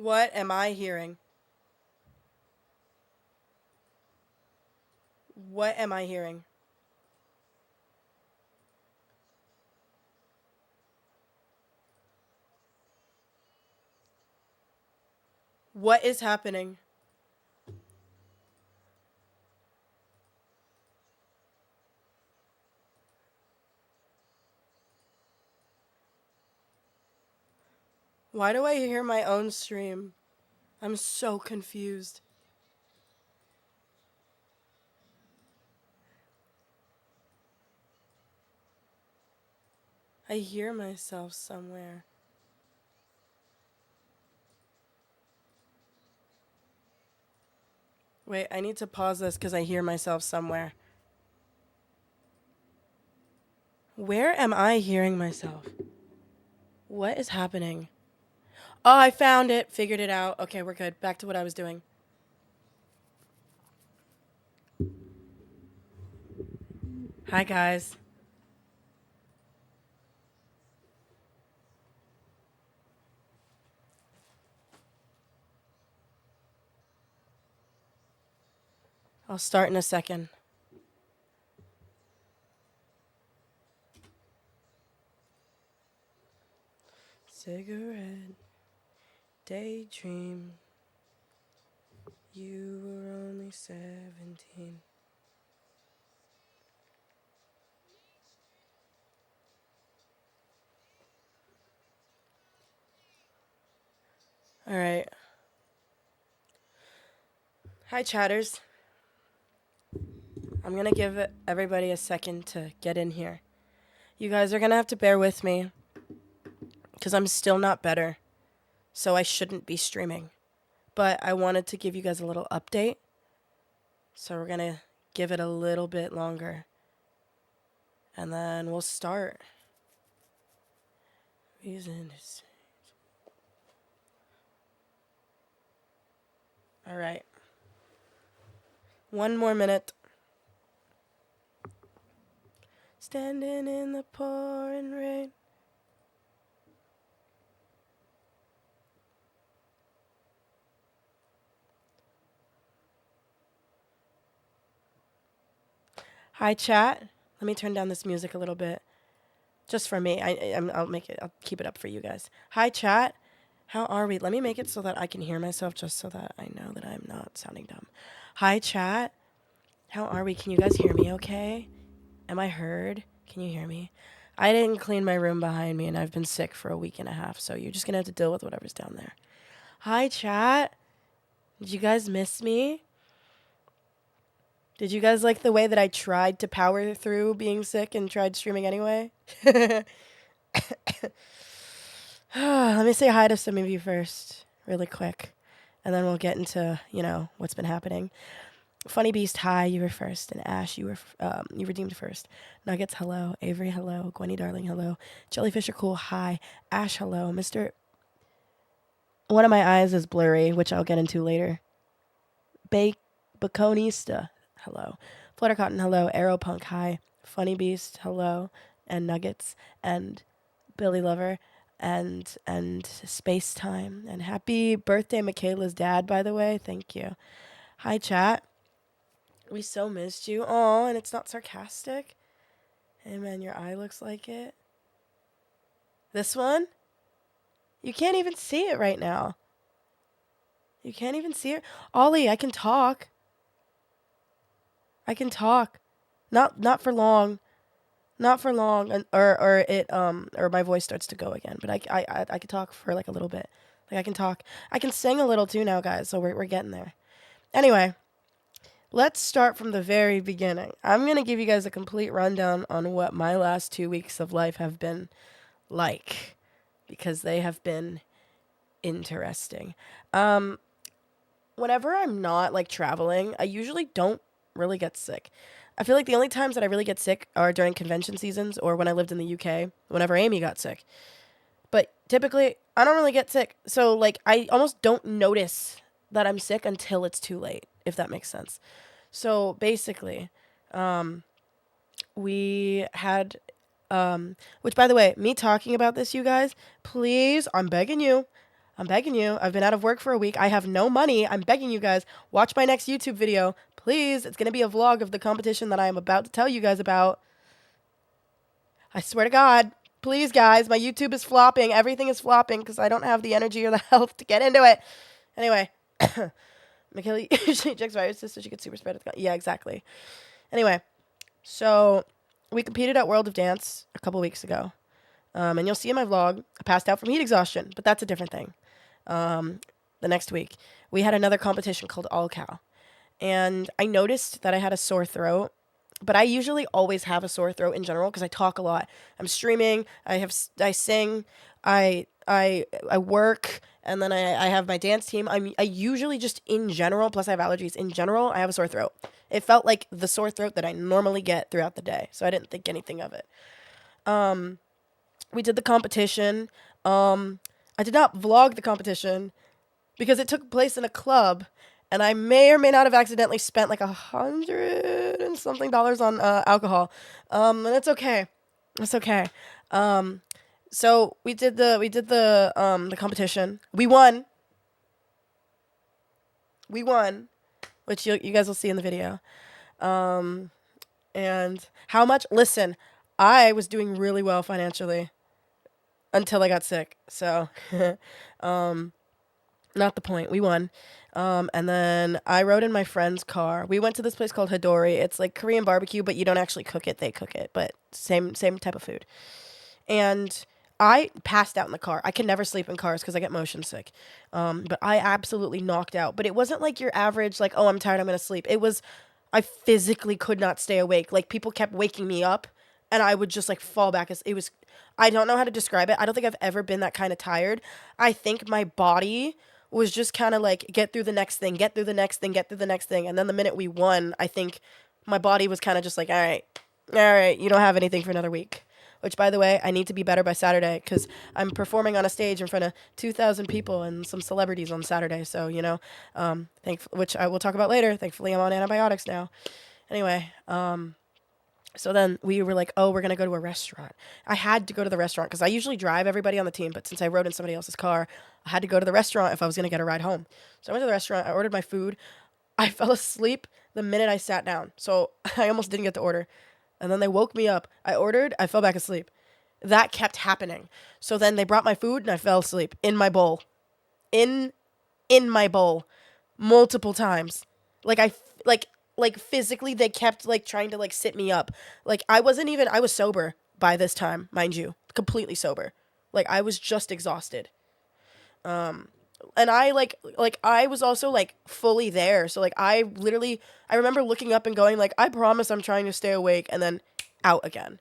What am I hearing? What am I hearing? What is happening? Why do I hear my own stream? I'm so confused. I hear myself somewhere. Wait, I need to pause this because I hear myself somewhere. Where am I hearing myself? What is happening? Oh, I found it. Figured it out. Okay, we're good. Back to what I was doing. Hi, guys. I'll start in a second. Cigarette, daydream. You were only 17. All right. Hi, chatters. I'm going to give everybody a second to get in here. You guys are going to have to bear with me because I'm still not better. So I shouldn't be streaming. But I wanted to give you guys a little update. So we're going to give it a little bit longer. And then we'll start. Reason is. All right. One more minute. Standing in the pouring rain. Hi, chat. Let me turn down this music a little bit. Just for me. I'll keep it up for you guys. Hi, chat. How are we? Let me make it so that I can hear myself just so that I know that I'm not sounding dumb. Hi, chat. How are we? Can you guys hear me okay? Am I heard? Can you hear me? I didn't clean my room behind me and I've been sick for a week and a half, so you're just gonna have to deal with whatever's down there. Hi, chat. Did you guys miss me? Did you guys like the way that I tried to power through being sick and tried streaming anyway? Let me say hi to some of you first, really quick. And then we'll get into, what's been happening. Funny Beast, hi, you were first. And Ash, you redeemed first. Nuggets, hello. Avery, hello. Gwenny, darling, hello. Jellyfisher, cool, hi. Ash, hello. Mr. One of my eyes is blurry, which I'll get into later. Baconista, hello. Fluttercotton, hello. Aeropunk, hi. Funny Beast, hello. And Nuggets, and Billy Lover, and Space Time. And happy birthday, Michaela's dad, by the way. Thank you. Hi, chat. We so missed you. Aw, and it's not sarcastic. Hey, man, your eye looks like it. This one? You can't even see it right now. You can't even see it. Ollie, I can talk. I can talk. Not for long. Not for long, or my voice starts to go again. But I can talk for like a little bit. Like I can talk. I can sing a little too now, guys. So we're getting there. Anyway, let's start from the very beginning. I'm gonna give you guys a complete rundown on what my last 2 weeks of life have been like, because they have been interesting. Um, Whenever I'm not like traveling, I usually don't really get sick. I feel like the only times that I really get sick are during convention seasons or when I lived in the UK, whenever Amy got sick. But typically, I don't really get sick. So, like, I almost don't notice that I'm sick until it's too late, if that makes sense. So, basically, we had, which by the way, me talking about this, you guys, please, I'm begging you, I'm begging you. I've been out of work for a week. I have no money. I'm begging you guys. Watch my next YouTube video. Please. It's going to be a vlog of the competition that I am about to tell you guys about. I swear to God. Please, guys. My YouTube is flopping. Everything is flopping because I don't have the energy or the health to get into it. Anyway. Michaela usually checks viruses so she gets super spread. Yeah, exactly. Anyway. So, we competed at World of Dance a couple weeks ago. And you'll see in my vlog, I passed out from heat exhaustion, but that's a different thing. The next week, we had another competition called All Cow. And I noticed that I had a sore throat, but I usually always have a sore throat in general because I talk a lot. I'm streaming, I sing, I work, and then I have my dance team. I usually just in general, plus I have allergies, in general, I have a sore throat. It felt like the sore throat that I normally get throughout the day, so I didn't think anything of it. We did the competition. I did not vlog the competition because it took place in a club, and I may or may not have accidentally spent like $100 and something on alcohol. And it's okay. It's okay. So we did the competition. We won. We won, which you guys will see in the video. And how much? Listen, I was doing really well financially until I got sick. So, not the point. We won. And then I rode in my friend's car. We went to this place called Hidori. It's like Korean barbecue, but you don't actually cook it. They cook it, but same type of food. And I passed out in the car. I can never sleep in cars because I get motion sick. But I absolutely knocked out. But it wasn't like your average, like, oh, I'm tired, I'm going to sleep. It was, I physically could not stay awake. Like, people kept waking me up, and I would just, like, fall back. It was, I don't know how to describe it. I don't think I've ever been that kind of tired. I think my body was just kind of like, get through the next thing, get through the next thing, get through the next thing. And then the minute we won, I think my body was kind of just like, all right, you don't have anything for another week. Which, by the way, I need to be better by Saturday because I'm performing on a stage in front of 2,000 people and some celebrities on Saturday. So, you know, which I will talk about later. Thankfully, I'm on antibiotics now. Anyway, so then we were like, oh, we're going to go to a restaurant. I had to go to the restaurant because I usually drive everybody on the team. But since I rode in somebody else's car, I had to go to the restaurant if I was going to get a ride home. So I went to the restaurant. I ordered my food. I fell asleep the minute I sat down. So I almost didn't get to order. And then they woke me up. I ordered. I fell back asleep. That kept happening. So then they brought my food and I fell asleep in my bowl. In my bowl. Multiple times. Like physically they kept like trying to like sit me up. Like I was sober by this time, mind you. Completely sober. Like I was just exhausted. And I I was also like fully there. So like I remember looking up and going like, I promise I'm trying to stay awake, and then out again.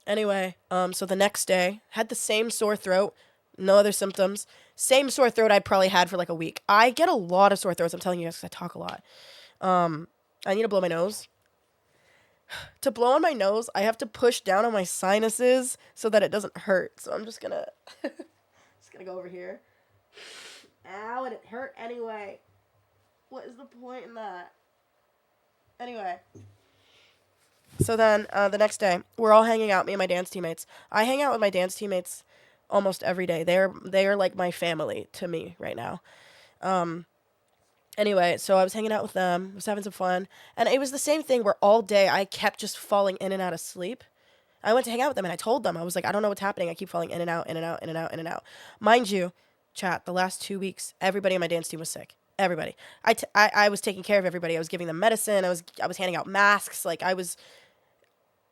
Anyway, so the next day had the same sore throat, no other symptoms. Same sore throat I'd probably had for like a week. I get a lot of sore throats, I'm telling you guys, because I talk a lot. I need to blow my nose. To blow on my nose, I have to push down on my sinuses so that it doesn't hurt. So I'm just gonna go over here. Ow, and it hurt anyway. What is the point in that? Anyway. So then, the next day, we're all hanging out, me and my dance teammates. I hang out with my dance teammates almost every day. They are like my family to me right now. Anyway, so I was hanging out with them, was having some fun, and it was the same thing where all day I kept just falling in and out of sleep. I went to hang out with them and I told them, I was like, I don't know what's happening. I keep falling in and out, in and out, in and out, in and out. Mind you, chat, the last 2 weeks, everybody on my dance team was sick. Everybody. I was taking care of everybody. I was giving them medicine. I was handing out masks. Like I was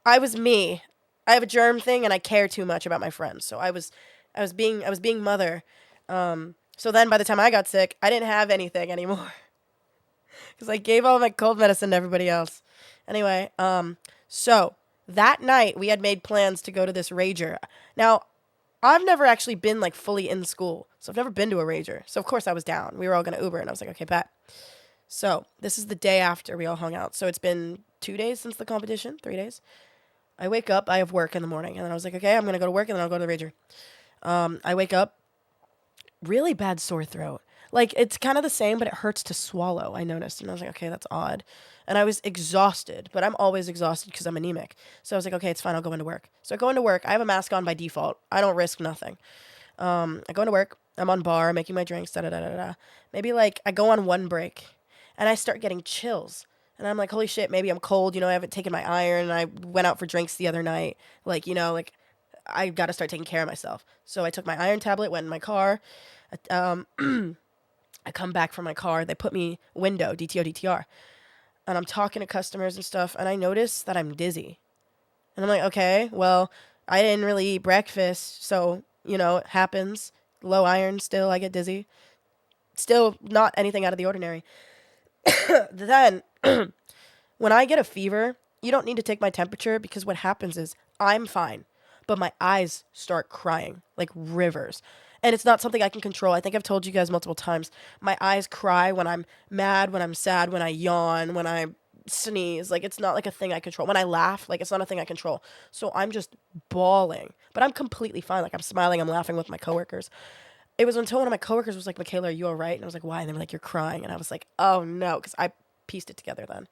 me. I have a germ thing and I care too much about my friends. So I was being mother. So then by the time I got sick, I didn't have anything anymore. Cuz I gave all my cold medicine to everybody else. Anyway, so that night, we had made plans to go to this rager. Now, I've never actually been, like, fully in school. So I've never been to a rager. So, of course, I was down. We were all going to Uber, and I was like, okay, bet. So, this is the day after we all hung out. So, it's been 2 days since the competition, 3 days. I wake up. I have work in the morning. And then I was like, okay, I'm going to go to work, and then I'll go to the rager. I wake up. Really bad sore throat. Like, it's kind of the same, but it hurts to swallow, I noticed. And I was like, okay, that's odd. And I was exhausted, but I'm always exhausted because I'm anemic. So I was like, okay, it's fine. I'll go into work. So I go into work. I have a mask on by default. I don't risk nothing. I go into work. I'm on bar making my drinks. Da da da da da. Maybe like I go on one break, and I start getting chills. And I'm like, holy shit, maybe I'm cold. I haven't taken my iron. I went out for drinks the other night. Like I got to start taking care of myself. So I took my iron tablet, went in my car. Um, I come back from my car. They put me window, DTO, DTR. And I'm talking to customers and stuff. And I notice that I'm dizzy. And I'm like, okay, well, I didn't really eat breakfast. So, it happens. Low iron still, I get dizzy. Still not anything out of the ordinary. Then, when I get a fever, you don't need to take my temperature because what happens is I'm fine, but my eyes start crying like rivers. And it's not something I can control. I think I've told you guys multiple times. My eyes cry when I'm mad, when I'm sad, when I yawn, when I sneeze. Like, it's not like a thing I control. When I laugh, like, it's not a thing I control. So I'm just bawling, but I'm completely fine. Like, I'm smiling, I'm laughing with my coworkers. It was until one of my coworkers was like, Michaela, are you all right? And I was like, why? And they were like, you're crying. And I was like, oh no, because I pieced it together then.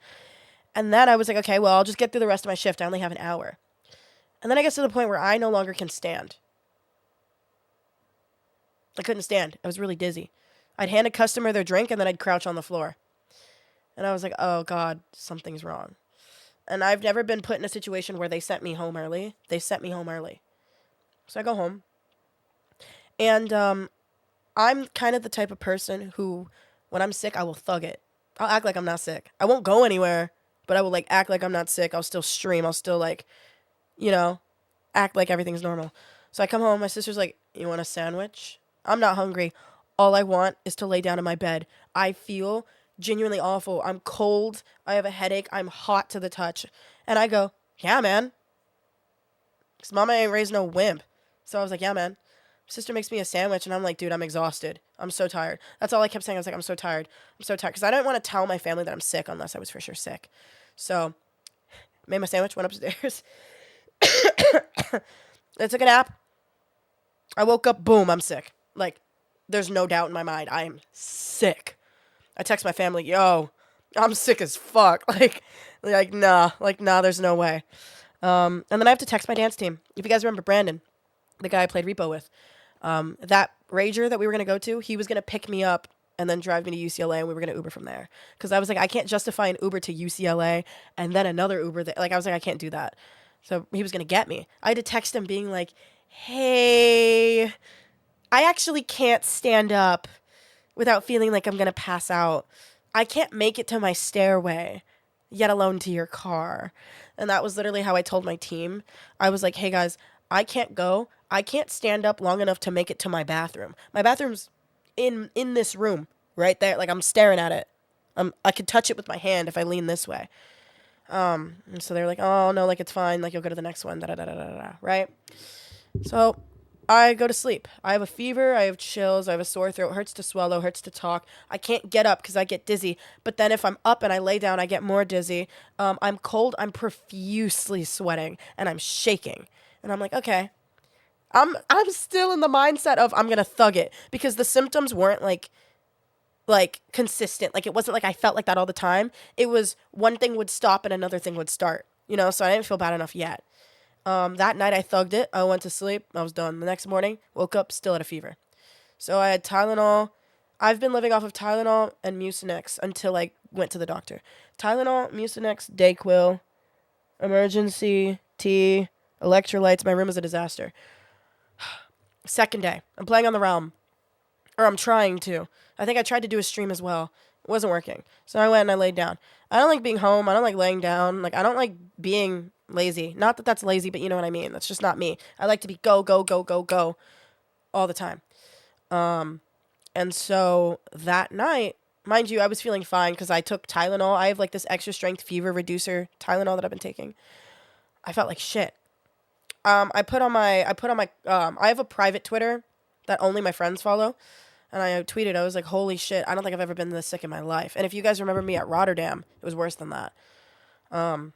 And then I was like, okay, well, I'll just get through the rest of my shift. I only have an hour. And then I get to the point where I no longer can stand. I couldn't stand. I was really dizzy. I'd hand a customer their drink and then I'd crouch on the floor. And I was like, oh God, something's wrong. And I've never been put in a situation where they sent me home early. They sent me home early. So I go home. And I'm kind of the type of person who, when I'm sick, I will thug it. I'll act like I'm not sick. I won't go anywhere, but I will like act like I'm not sick. I'll still stream. I'll still like, you know, act like everything's normal. So I come home. My sister's like, you want a sandwich? I'm not hungry. All I want is to lay down in my bed. I feel genuinely awful. I'm cold. I have a headache. I'm hot to the touch. And I go, yeah, man. Because mama ain't raised no wimp. So I was like, yeah, man. Sister makes me a sandwich, and I'm like, dude, I'm exhausted. I'm so tired. That's all I kept saying. I was like, I'm so tired. I'm so tired. Because I didn't want to tell my family that I'm sick unless I was for sure sick. So, made my sandwich, went upstairs. I took a nap. I woke up, boom, I'm sick. Like, there's no doubt in my mind. I am sick. I text my family, yo, I'm sick as fuck. Nah, there's no way. And then I have to text my dance team. If you guys remember Brandon, the guy I played repo with, that rager that we were going to go to, he was going to pick me up and then drive me to UCLA, and we were going to Uber from there. Because I was like, I can't justify an Uber to UCLA and then another Uber. Like, I was like, I can't do that. So he was going to get me. I had to text him being like, hey, I actually can't stand up without feeling like I'm going to pass out. I can't make it to my stairway, yet alone to your car. And that was literally how I told my team. I was like, hey guys, I can't go. I can't stand up long enough to make it to my bathroom. My bathroom's in this room right there. Like, I'm staring at it. I could touch it with my hand if I lean this way. And so they're like, oh no, like it's fine. Like, you'll go to the next one. Da da da da da da. Right? So I go to sleep. I have a fever. I have chills. I have a sore throat. Hurts to swallow. Hurts to talk. I can't get up because I get dizzy. But then if I'm up and I lay down, I get more dizzy. I'm cold. I'm profusely sweating and I'm shaking. And I'm like, okay. I'm still in the mindset of I'm gonna thug it because the symptoms weren't like consistent. Like, it wasn't like I felt like that all the time. It was one thing would stop and another thing would start. So I didn't feel bad enough yet. That night I thugged it. I went to sleep. I was done. The next morning, woke up, still had a fever. So I had Tylenol. I've been living off of Tylenol and Mucinex until I went to the doctor. Tylenol, Mucinex, Dayquil, emergency tea, electrolytes. My room is a disaster. Second day, I'm playing on the Realm. Or I'm trying to. I think I tried to do a stream as well. It wasn't working. So I went and I laid down. I don't like being home. I don't like laying down. Like, I don't like being lazy. Not that that's lazy, but you know what I mean. That's just not me. I like to be go, go, go, go, go all the time. And so that night, mind you, I was feeling fine because I took Tylenol. I have like this extra strength fever reducer Tylenol that I've been taking. I felt like shit. I have a private Twitter that only my friends follow. And I tweeted, I was like, holy shit, I don't think I've ever been this sick in my life. And if you guys remember me at Rotterdam, it was worse than that. And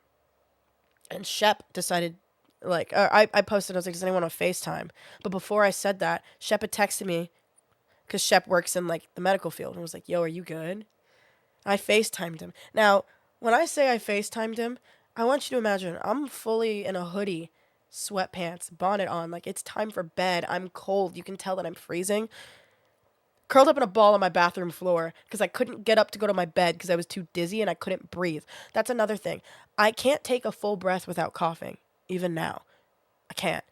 Shep decided, like, I posted, I was like, does anyone want FaceTime? But before I said that, Shep had texted me, because Shep works in, like, the medical field, and was like, yo, are you good? I FaceTimed him. Now, when I say I FaceTimed him, I want you to imagine, I'm fully in a hoodie, sweatpants, bonnet on. Like, it's time for bed. I'm cold. You can tell that I'm freezing. Curled up in a ball on my bathroom floor because I couldn't get up to go to my bed because I was too dizzy and I couldn't breathe. That's another thing. I can't take a full breath without coughing, even now. I can't.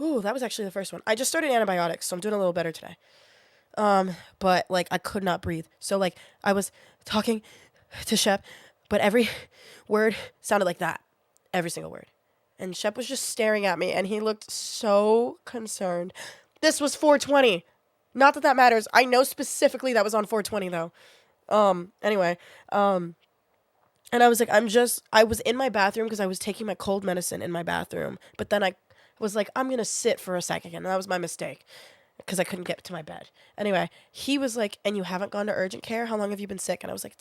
Ooh, that was actually the first one. I just started antibiotics, so I'm doing a little better today. But like I could not breathe. So like I was talking to Shep, but every word sounded like that. Every single word. And Shep was just staring at me and he looked so concerned. This was 420. Not that that matters. I know specifically that was on 420 though. Anyway, and I was like, I was in my bathroom because I was taking my cold medicine in my bathroom. But then I was like, I'm going to sit for a second. And that was my mistake because I couldn't get to my bed. Anyway, he was like, and you haven't gone to urgent care? How long have you been sick? And I was like,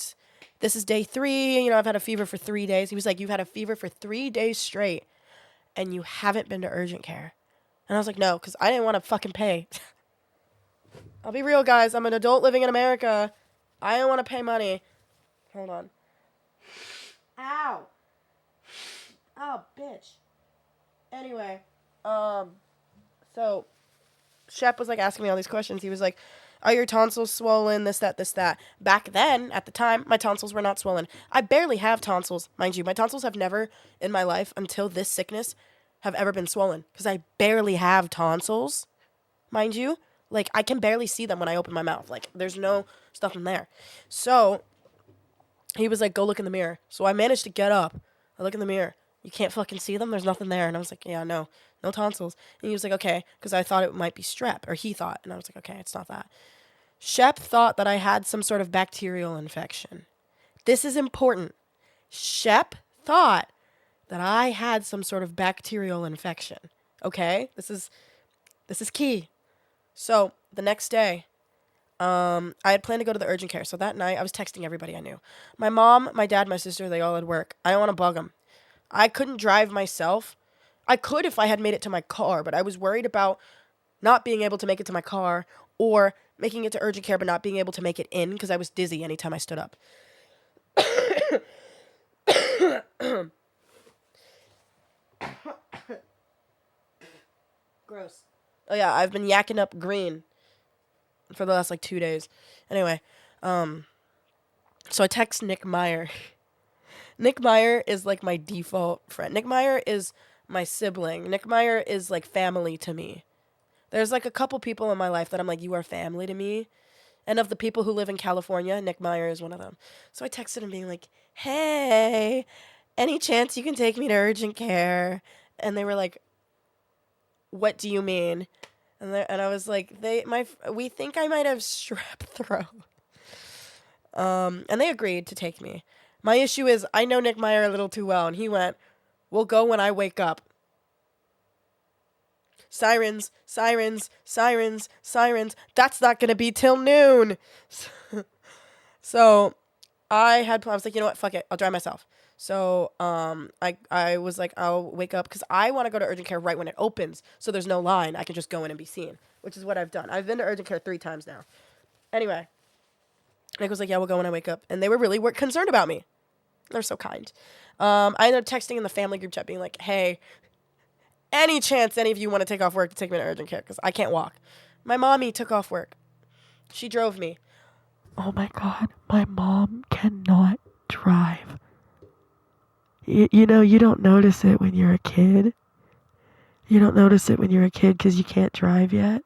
this is day 3. You know, I've had a fever for 3 days. He was like, you've had a fever for 3 days straight and you haven't been to urgent care. And I was like, no, because I didn't want to fucking pay. I'll be real, guys. I'm an adult living in America. I don't want to pay money. Hold on. Ow. Oh, bitch. Anyway, so Shep was like asking me all these questions. He was like, are your tonsils swollen? This, that, this, that. Back then, at the time, my tonsils were not swollen. I barely have tonsils, mind you. My tonsils have never in my life until this sickness have ever been swollen because I barely have tonsils, mind you. Like, I can barely see them when I open my mouth. Like, there's no stuff in there. So he was like, go look in the mirror. So I managed to get up. I look in the mirror. You can't fucking see them? There's nothing there. And I was like, yeah, no tonsils. And he was like, okay, because I thought it might be strep, or he thought. And I was like, okay, it's not that. Shep thought that I had some sort of bacterial infection. This is important. Shep thought that I had some sort of bacterial infection. Okay? This is key. So the next day, I had planned to go to the urgent care. So that night, I was texting everybody I knew. My mom, my dad, my sister, they all had work. I don't want to bug them. I couldn't drive myself. I could if I had made it to my car, but I was worried about not being able to make it to my car or making it to urgent care but not being able to make it in because I was dizzy anytime I stood up. Gross. Oh yeah, I've been yakking up green for the last like 2 days. Anyway, so I text Nick Meyer. Nick Meyer is like my default friend. Nick Meyer is my sibling. Nick Meyer is like family to me. There's like a couple people in my life that I'm like, you are family to me. And of the people who live in California, Nick Meyer is one of them. So I texted him being like, hey, any chance you can take me to urgent care? And they were like, what do you mean? And I was like, we think I might have strep throat. And they agreed to take me. My issue is I know Nick Meyer a little too well, and he went, we'll go when I wake up. Sirens, sirens, sirens, sirens. That's not going to be till noon. So I was like, you know what? Fuck it. I'll drive myself. So I was like, I'll wake up because I want to go to urgent care right when it opens. So there's no line. I can just go in and be seen, which is what I've done. I've been to urgent care 3 times now. Anyway, Nick was like, yeah, we'll go when I wake up. And they were really concerned about me. They're so kind. I ended up texting in the family group chat being like, hey, any chance any of you want to take off work to take me to urgent care because I can't walk. My mommy took off work. She drove me. Oh my God, my mom cannot drive. You know, you don't notice it when you're a kid. You don't notice it when you're a kid because you can't drive yet.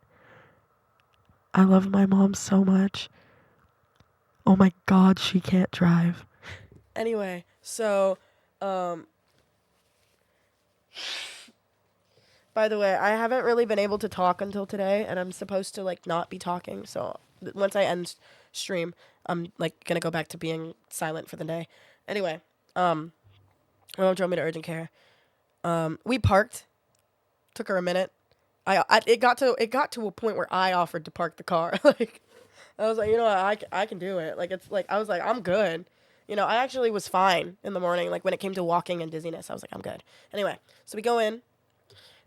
I love my mom so much. Oh my God, she can't drive. Anyway, so, by the way, I haven't really been able to talk until today, and I'm supposed to, like, not be talking, so once I end stream, I'm, like, gonna go back to being silent for the day. Anyway, my mom drove me to urgent care. We parked. Took her a minute. It got to a point where I offered to park the car. Like, I was like, you know what, I can do it. Like, it's like, I was like, I'm good. You know, I actually was fine in the morning. Like, when it came to walking and dizziness, I was like, I'm good. Anyway, so we go in.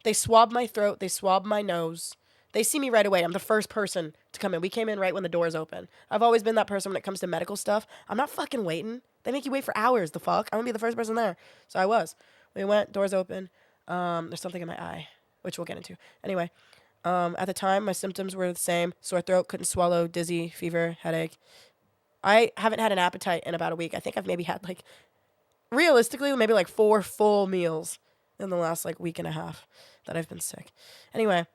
They swab my throat. They swab my nose. They see me right away. I'm the first person to come in. We came in right when the doors open. I've always been that person when it comes to medical stuff. I'm not fucking waiting. They make you wait for hours, the fuck. I'm gonna be the first person there. So I was. We went, doors open. There's something in my eye, which we'll get into. Anyway, at the time, my symptoms were the same: sore throat, couldn't swallow, dizzy, fever, headache. I haven't had an appetite in about a week. I think I've maybe had like, realistically, maybe like 4 full meals in the last like week and a half that I've been sick. Anyway,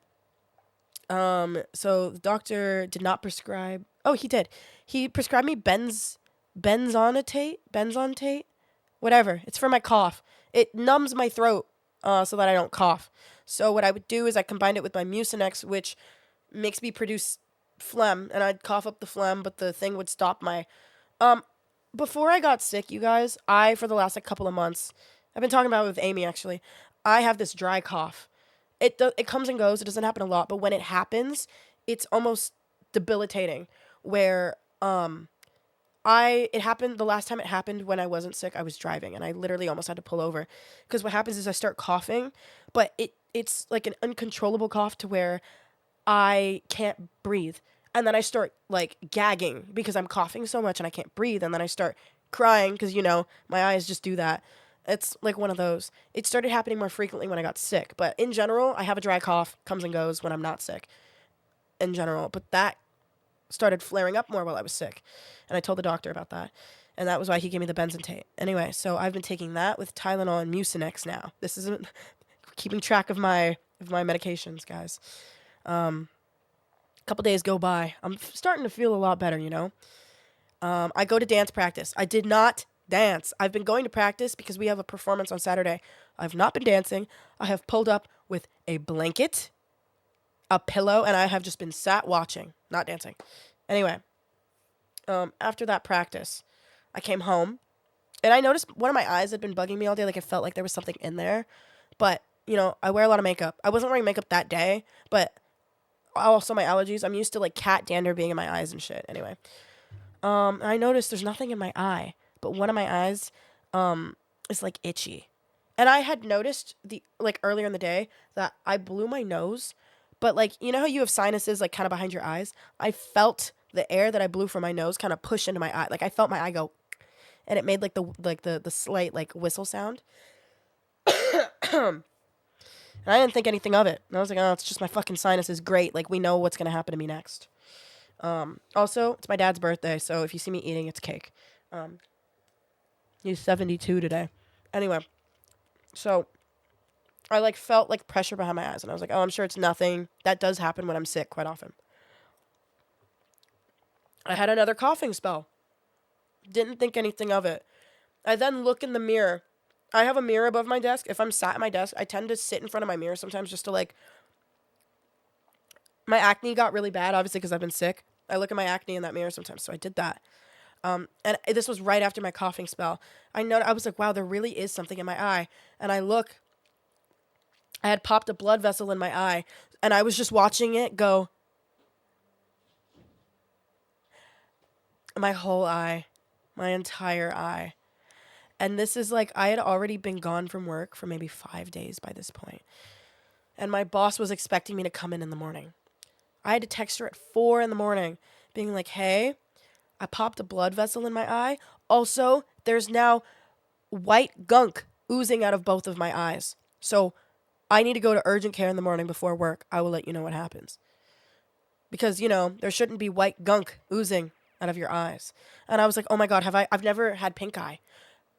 so the doctor did not prescribe. Oh, he did. He prescribed me benzontate, whatever. It's for my cough. It numbs my throat, so that I don't cough. So what I would do is I combined it with my Mucinex, which makes me produce phlegm, and I'd cough up the phlegm, but the thing would stop my. Before I got sick, you guys, for the last like couple of months, I've been talking about it with Amy actually. I have this dry cough. It comes and goes. It doesn't happen a lot, but when it happens, it's almost debilitating. Where it happened the last time it happened when I wasn't sick. I was driving and I literally almost had to pull over because what happens is I start coughing, but it's like an uncontrollable cough to where I can't breathe. And then I start like gagging because I'm coughing so much and I can't breathe. And then I start crying because, my eyes just do that. It's like one of those. It started happening more frequently when I got sick. But in general, I have a dry cough, comes and goes when I'm not sick in general. But that started flaring up more while I was sick. And I told the doctor about that. And that was why he gave me the benzentate. Anyway, so I've been taking that with Tylenol and Mucinex now. This isn't keeping track of my medications, guys. Couple days go by. I'm starting to feel a lot better, I go to dance practice. I did not dance. I've been going to practice because we have a performance on Saturday. I've not been dancing. I have pulled up with a blanket, a pillow, and I have just been sat watching, not dancing. Anyway, after that practice, I came home, and I noticed one of my eyes had been bugging me all day. Like, it felt like there was something in there. But, I wear a lot of makeup. I wasn't wearing makeup that day, but also my allergies. I'm used to like cat dander being in my eyes and shit. Anyway, I noticed there's nothing in my eye, but one of my eyes, is like itchy, and I had noticed earlier in the day that I blew my nose, but like how you have sinuses like kind of behind your eyes. I felt the air that I blew from my nose kind of push into my eye. Like I felt my eye go, and it made the slight like whistle sound. And I didn't think anything of it. And I was like, oh, it's just my fucking sinuses. Great. Like, we know what's going to happen to me next. Also, it's my dad's birthday, so if you see me eating, it's cake. He's 72 today. Anyway, so I, felt, pressure behind my eyes. And I was like, oh, I'm sure it's nothing. That does happen when I'm sick quite often. I had another coughing spell. Didn't think anything of it. I then look in the mirror. I have a mirror above my desk. If I'm sat at my desk, I tend to sit in front of my mirror sometimes just to, my acne got really bad, obviously, because I've been sick. I look at my acne in that mirror sometimes, so I did that. And this was right after my coughing spell. I was like, wow, there really is something in my eye. And I look. I had popped a blood vessel in my eye, and I was just watching it go. My whole eye. My entire eye. And this is I had already been gone from work for maybe 5 days by this point. And my boss was expecting me to come in the morning. I had to text her at 4 a.m, being like, hey, I popped a blood vessel in my eye. Also, there's now white gunk oozing out of both of my eyes. So I need to go to urgent care in the morning before work. I will let you know what happens. Because, there shouldn't be white gunk oozing out of your eyes. And I was like, oh my God, I've never had pink eye.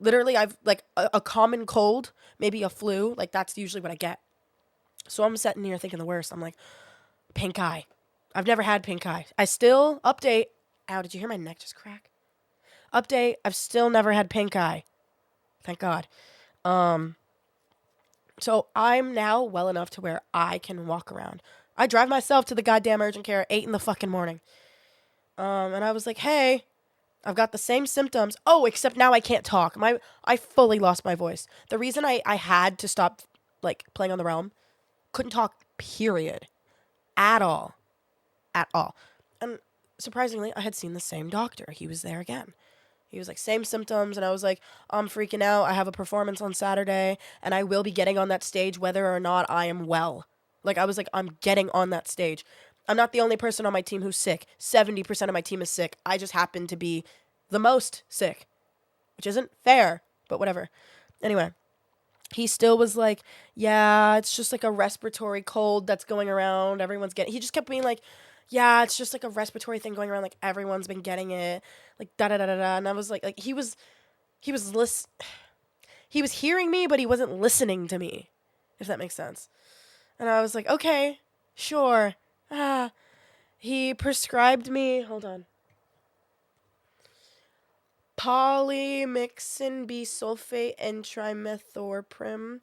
Literally, I've, a common cold, maybe a flu, that's usually what I get. So I'm sitting here thinking the worst. I'm like, pink eye. I've never had pink eye. I still, update. Ow, did you hear my neck just crack? Update, I've still never had pink eye. Thank God. So I'm now well enough to where I can walk around. I drive myself to the goddamn urgent care at 8 a.m. And I was like, hey, I've got the same symptoms. Oh, except now I can't talk. I fully lost my voice. The reason I had to stop, playing on the realm, couldn't talk, period. At all. At all. And surprisingly, I had seen the same doctor. He was there again. He was like, same symptoms. And I was like, I'm freaking out. I have a performance on Saturday, and I will be getting on that stage whether or not I am well. I was like, I'm getting on that stage. I'm not the only person on my team who's sick. 70% of my team is sick. I just happen to be the most sick, which isn't fair, but whatever. Anyway, he still was like, yeah, it's just like a respiratory cold that's going around. Everyone's getting. He just kept being like, yeah, it's just like a respiratory thing going around. Like everyone's been getting it. Like da da da da da. And I was like he was he was hearing me, but he wasn't listening to me. If that makes sense. And I was like, okay, sure. Ah, he prescribed me. Hold on. Polymyxin bisulfate and trimethoprim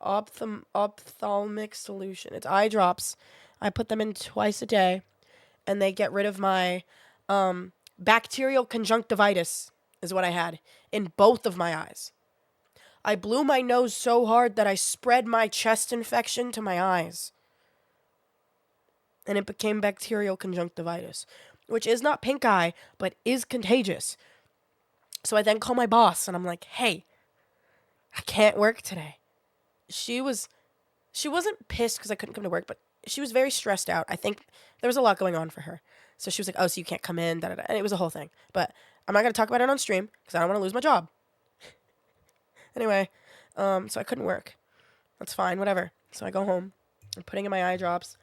ophthalmic solution. It's eye drops. I put them in twice a day, and they get rid of my bacterial conjunctivitis, is what I had in both of my eyes. I blew my nose so hard that I spread my chest infection to my eyes. And it became bacterial conjunctivitis, which is not pink eye, but is contagious. So I then call my boss and I'm like, hey, I can't work today. She wasn't pissed because I couldn't come to work, but she was very stressed out. I think there was a lot going on for her. So she was like, oh, so you can't come in, da da da. And it was a whole thing. But I'm not going to talk about it on stream because I don't want to lose my job. Anyway, so I couldn't work. That's fine, whatever. So I go home. I'm putting in my eye drops.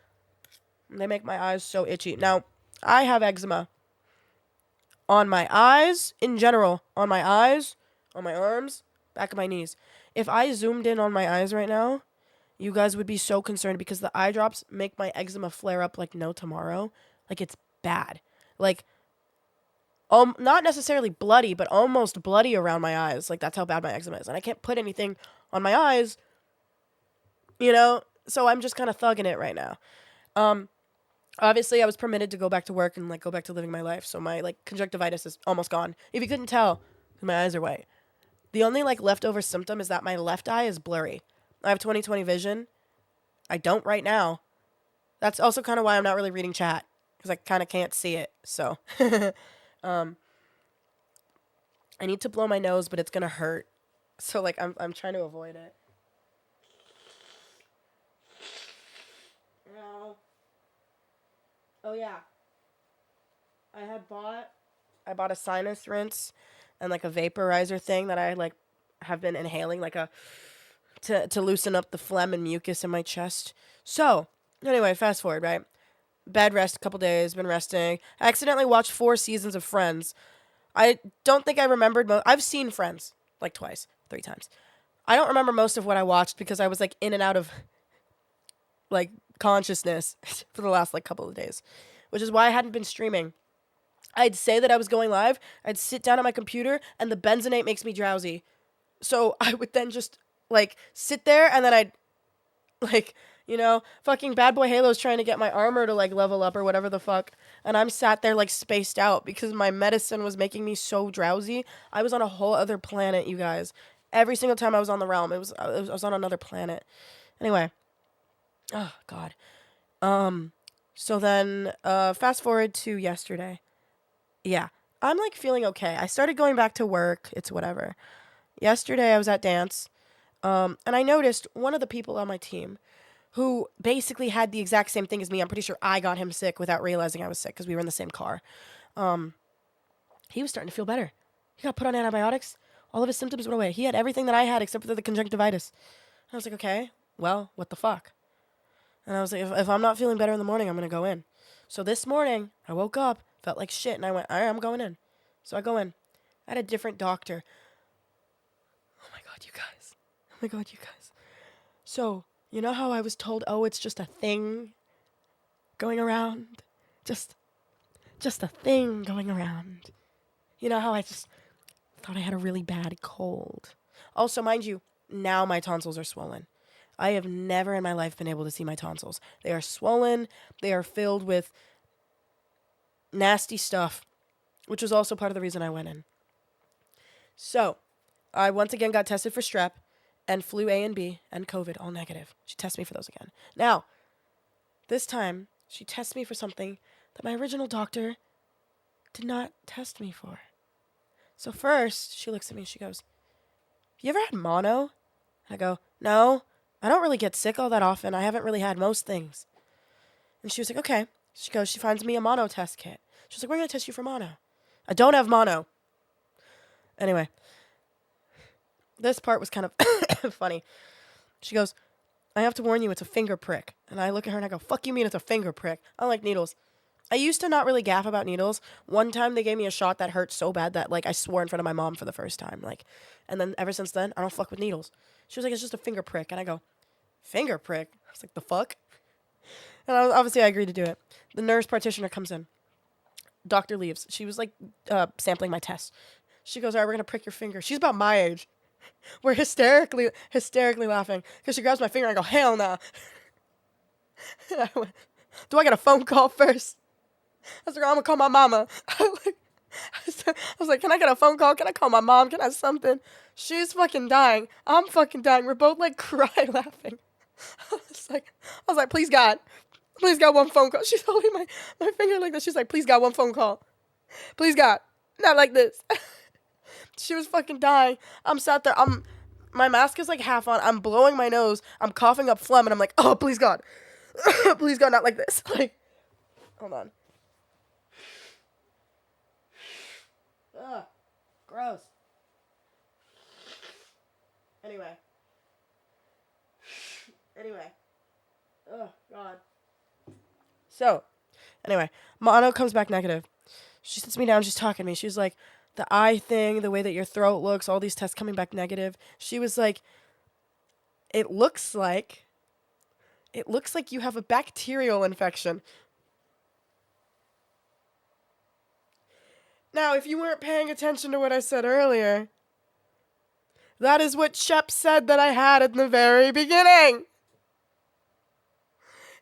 And they make my eyes so itchy. Now, I have eczema on my eyes in general, on my eyes, on my arms, back of my knees. If I zoomed in on my eyes right now, you guys would be so concerned because the eye drops make my eczema flare up like no tomorrow. Like it's bad. Like not necessarily bloody, but almost bloody around my eyes. Like that's how bad my eczema is. And I can't put anything on my eyes, you know? So I'm just kind of thugging it right now. Obviously, I was permitted to go back to work and like go back to living my life, so my like conjunctivitis is almost gone. If you couldn't tell, my eyes are white. The only like leftover symptom is that my left eye is blurry. I have 20/20 vision. I don't right now. That's also kind of why I'm not really reading chat because I kind of can't see it. So, I need to blow my nose, but it's gonna hurt. So like I'm trying to avoid it. Oh yeah. I bought a sinus rinse and like a vaporizer thing that I like have been inhaling like a to loosen up the phlegm and mucus in my chest. So, anyway, fast forward, right? Bed rest a couple days, been resting. I accidentally watched 4 seasons of Friends. I don't think I remembered I've seen Friends like twice, 3 times. I don't remember most of what I watched because I was like in and out of like consciousness for the last like couple of days, which is why I hadn't been streaming. I'd say that I was going live, I'd sit down at my computer, and the benzenate makes me drowsy. So I would then just like sit there, and then I'd like, you know, fucking Bad Boy Halo's trying to get my armor to like level up or whatever the fuck, and I'm sat there like spaced out because my medicine was making me so drowsy. I was on a whole other planet, you guys. Every single time I was on the realm, I was on another planet. Anyway, oh god. So then, fast forward to yesterday. Yeah, I'm like feeling okay. I started going back to work. It's whatever. Yesterday I was at dance, and I noticed one of the people on my team who basically had the exact same thing as me. I'm pretty sure I got him sick without realizing I was sick because we were in the same car. He was starting to feel better. He got put on antibiotics. All of his symptoms went away. He had everything that I had except for the conjunctivitis. I was like, okay, well, what the fuck? And I was like, if I'm not feeling better in the morning, I'm going to go in. So this morning, I woke up, felt like shit, and I went, all right, I'm going in. So I go in. I had a different doctor. Oh my God, you guys. Oh my God, you guys. So, you know how I was told, oh, it's just a thing going around? Just a thing going around. You know how I just thought I had a really bad cold. Also, mind you, now my tonsils are swollen. I have never in my life been able to see my tonsils. They are swollen. They are filled with nasty stuff, which was also part of the reason I went in. So, I once again got tested for strep and flu A and B and COVID, all negative. She tested me for those again. Now, this time, she tests me for something that my original doctor did not test me for. So first, she looks at me and she goes, have you ever had mono? I go, no. I don't really get sick all that often. I haven't really had most things. And she was like, okay. She goes, she finds me a mono test kit. She was like, we're going to test you for mono. I don't have mono. Anyway, this part was kind of Funny. She goes, I have to warn you, it's a finger prick. And I look at her and I go, fuck you mean it's a finger prick? I don't like needles. I used to not really gaff about needles. One time they gave me a shot that hurt so bad that like I swore in front of my mom for the first time. Like, and then ever since then, I don't fuck with needles. She was like, it's just a finger prick. And I go, finger prick? I was like, the fuck? And obviously I agreed to do it. The nurse practitioner comes in. Doctor leaves. She was like sampling my test. She goes, all right, we're going to prick your finger. She's about my age. We're hysterically laughing because she grabs my finger and I go, hell no. I went, do I get a phone call first? I was like, I'm going to call my mama. I was like, can I get a phone call? Can I call my mom? Can I something? She's fucking dying. I'm fucking dying. We're both like cry laughing. I was like, please God, one phone call. She's holding my finger like this. She's like, please God, one phone call. Please God, not like this. She was fucking dying. I'm sat there. My mask is like half on. I'm blowing my nose. I'm coughing up phlegm, and I'm like, oh, please God, please God, not like this. Like, hold on. Ugh, gross. Anyway. Oh, God. So, anyway, mono comes back negative. She sits me down, she's talking to me. She's like, the eye thing, the way that your throat looks, all these tests coming back negative. She was like, it looks like you have a bacterial infection. Now, if you weren't paying attention to what I said earlier, that is what Shep said that I had in the very beginning.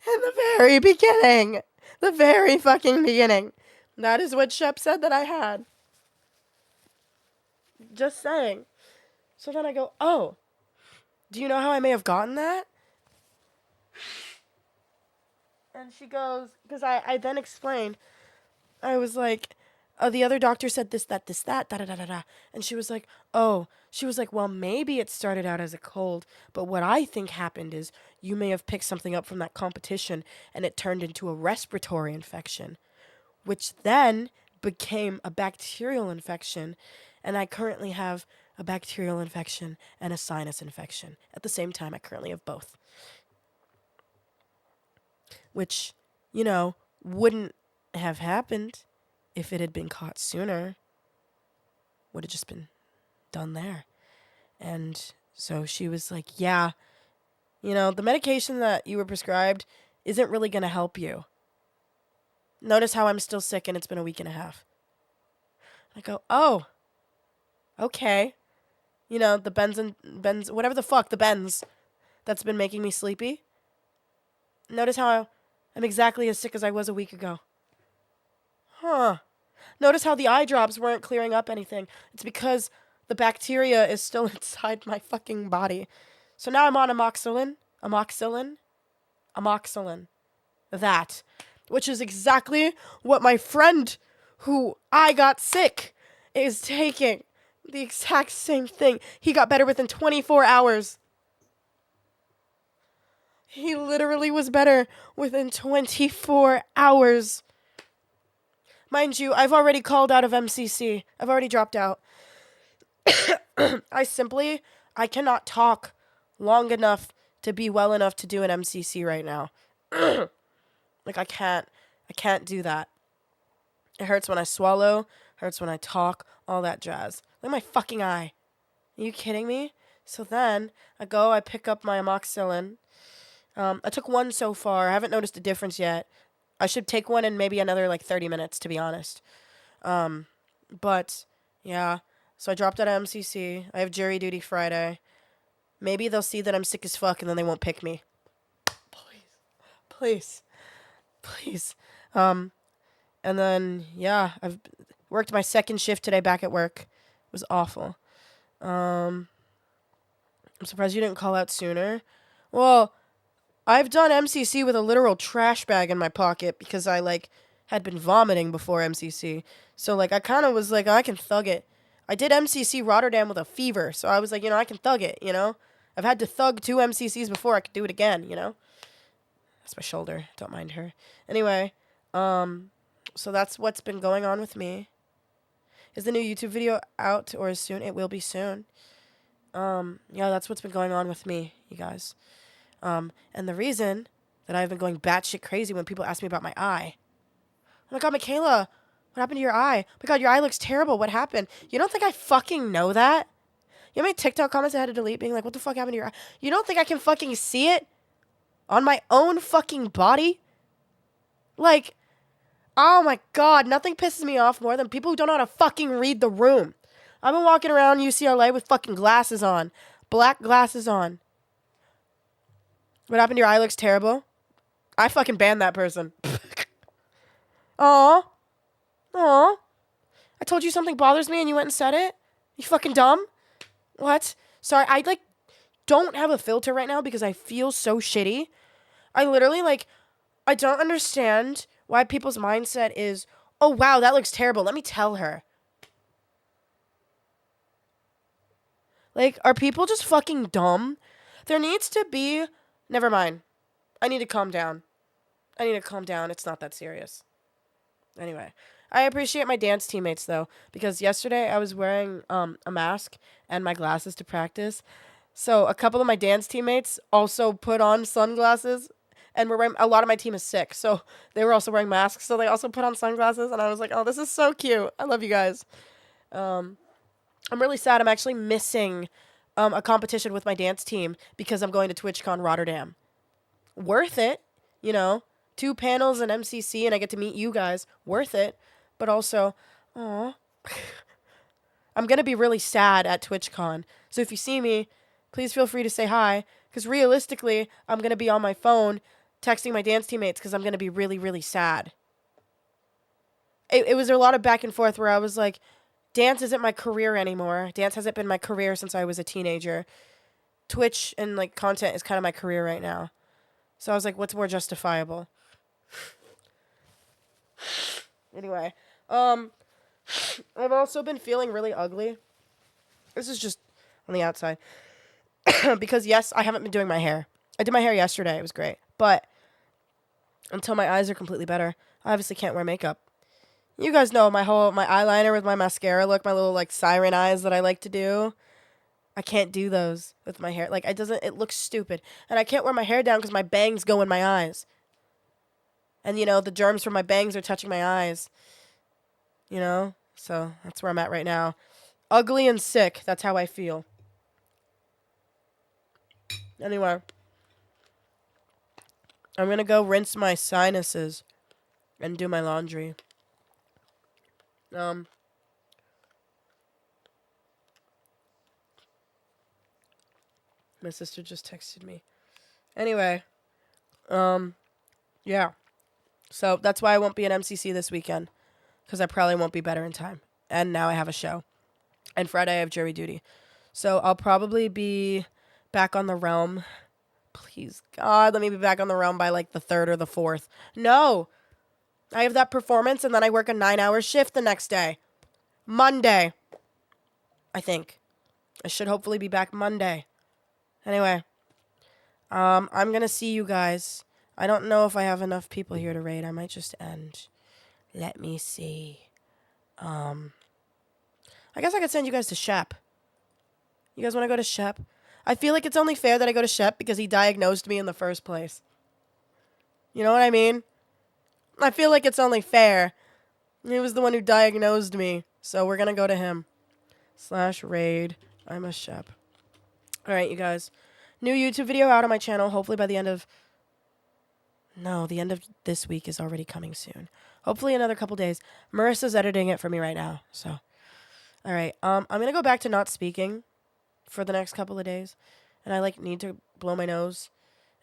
In the very beginning. The very fucking beginning. That is what Shep said that I had. Just saying. So then I go, oh, do you know how I may have gotten that? And she goes, because I then explained, I was like, oh, the other doctor said this, that, da, da, da, da, da. And she was like, well, maybe it started out as a cold, but what I think happened is you may have picked something up from that competition and it turned into a respiratory infection, which then became a bacterial infection. And I currently have a bacterial infection and a sinus infection. At the same time, I currently have both. Which, wouldn't have happened if it had been caught sooner. Would have just been done there. And so she was like, yeah, the medication that you were prescribed isn't really going to help you. Notice how I'm still sick and it's been a week and a half. I go, oh, okay. The Benz, whatever the fuck, the Benz that's been making me sleepy. Notice how I'm exactly as sick as I was a week ago. Huh. Notice how the eye drops weren't clearing up anything. It's because the bacteria is still inside my fucking body. So now I'm on amoxicillin. That. Which is exactly what my friend who I got sick is taking. The exact same thing. He got better within 24 hours. He literally was better within 24 hours. Mind you, I've already called out of MCC. I've already dropped out. I cannot talk long enough to be well enough to do an MCC right now. Like, I can't do that. It hurts when I swallow, hurts when I talk, all that jazz. Look at my fucking eye. Are you kidding me? So then, I pick up my amoxicillin. I took one so far. I haven't noticed a difference yet. I should take one in maybe another, 30 minutes, to be honest. But, yeah. So I dropped out of MCC. I have jury duty Friday. Maybe they'll see that I'm sick as fuck and then they won't pick me. Please. And then, yeah, I've worked my second shift today back at work. It was awful. I'm surprised you didn't call out sooner. Well, I've done MCC with a literal trash bag in my pocket because I, had been vomiting before MCC. So, I kind of was like, I can thug it. I did MCC Rotterdam with a fever, so I was like, I can thug it, I've had to thug 2 MCCs before I could do it again, That's my shoulder. Don't mind her. Anyway, so that's what's been going on with me. Is the new YouTube video out or is soon? It will be soon. Yeah, that's what's been going on with me, you guys. And the reason that I've been going batshit crazy when people ask me about my eye. Oh my god, Michaela, what happened to your eye? Oh my god, your eye looks terrible. What happened? You don't think I fucking know that? You know how many TikTok comments I had to delete being like, what the fuck happened to your eye? You don't think I can fucking see it? On my own fucking body? Like, oh my god, nothing pisses me off more than people who don't know how to fucking read the room. I've been walking around UCLA with fucking glasses on. Black glasses on. What happened to your eye looks terrible? I fucking banned that person. Aw. Aw. I told you something bothers me and you went and said it? You fucking dumb? What? Sorry, I don't have a filter right now because I feel so shitty. I literally I don't understand why people's mindset is, oh wow, that looks terrible. Let me tell her. Are people just fucking dumb? There needs to be... Never mind. I need to calm down. It's not that serious. Anyway, I appreciate my dance teammates, though, because yesterday I was wearing a mask and my glasses to practice. So a couple of my dance teammates also put on sunglasses, and a lot of my team is sick, so they were also wearing masks, so they also put on sunglasses, and I was like, oh, this is so cute. I love you guys. I'm really sad. I'm actually missing a competition with my dance team because I'm going to TwitchCon Rotterdam. Worth it, 2 panels and MCC, and I get to meet you guys. Worth it, but also, aw. I'm going to be really sad at TwitchCon, so if you see me, please feel free to say hi, because realistically, I'm going to be on my phone texting my dance teammates because I'm going to be really, really sad. It was a lot of back and forth where I was like, dance isn't my career anymore. Dance hasn't been my career since I was a teenager. Twitch and content is kind of my career right now. So I was like, what's more justifiable? Anyway, I've also been feeling really ugly. This is just on the outside. Because yes, I haven't been doing my hair. I did my hair yesterday. It was great. But until my eyes are completely better, I obviously can't wear makeup. You guys know my eyeliner with my mascara look, my little siren eyes that I like to do. I can't do those with my hair. It looks stupid. And I can't wear my hair down because my bangs go in my eyes. And the germs from my bangs are touching my eyes. So that's where I'm at right now. Ugly and sick. That's how I feel. Anyway. I'm gonna go rinse my sinuses and do my laundry. My sister just texted me. Anyway, yeah. So that's why I won't be at MCC this weekend, because I probably won't be better in time. And now I have a show. And Friday I have jury duty. So I'll probably be back on the realm. Please, God, let me be back on the realm by the 3rd or the 4th. No! I have that performance, and then I work a 9-hour shift the next day. Monday. I think. I should hopefully be back Monday. Anyway. I'm gonna see you guys. I don't know if I have enough people here to raid. I might just end. Let me see. I guess I could send you guys to Shep. You guys want to go to Shep? I feel like it's only fair that I go to Shep because he diagnosed me in the first place. You know what I mean? I feel like it's only fair. He was the one who diagnosed me. So we're going to go to him. /raid. I'm a Shep. Alright, you guys. New YouTube video out on my channel. Hopefully by the end of... No, the end of this week is already coming soon. Hopefully another couple days. Marissa's editing it for me right now. So, alright. I'm going to go back to not speaking for the next couple of days. And I need to blow my nose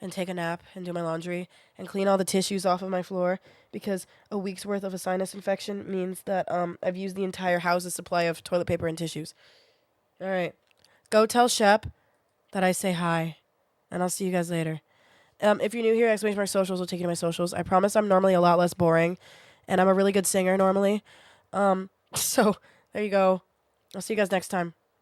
and take a nap and do my laundry and clean all the tissues off of my floor because a week's worth of a sinus infection means that I've used the entire house's supply of toilet paper and tissues. All right. Go tell Shep that I say hi, and I'll see you guys later. If you're new here, exclamation mark socials will take you to my socials. I promise I'm normally a lot less boring, and I'm a really good singer normally. So there you go. I'll see you guys next time.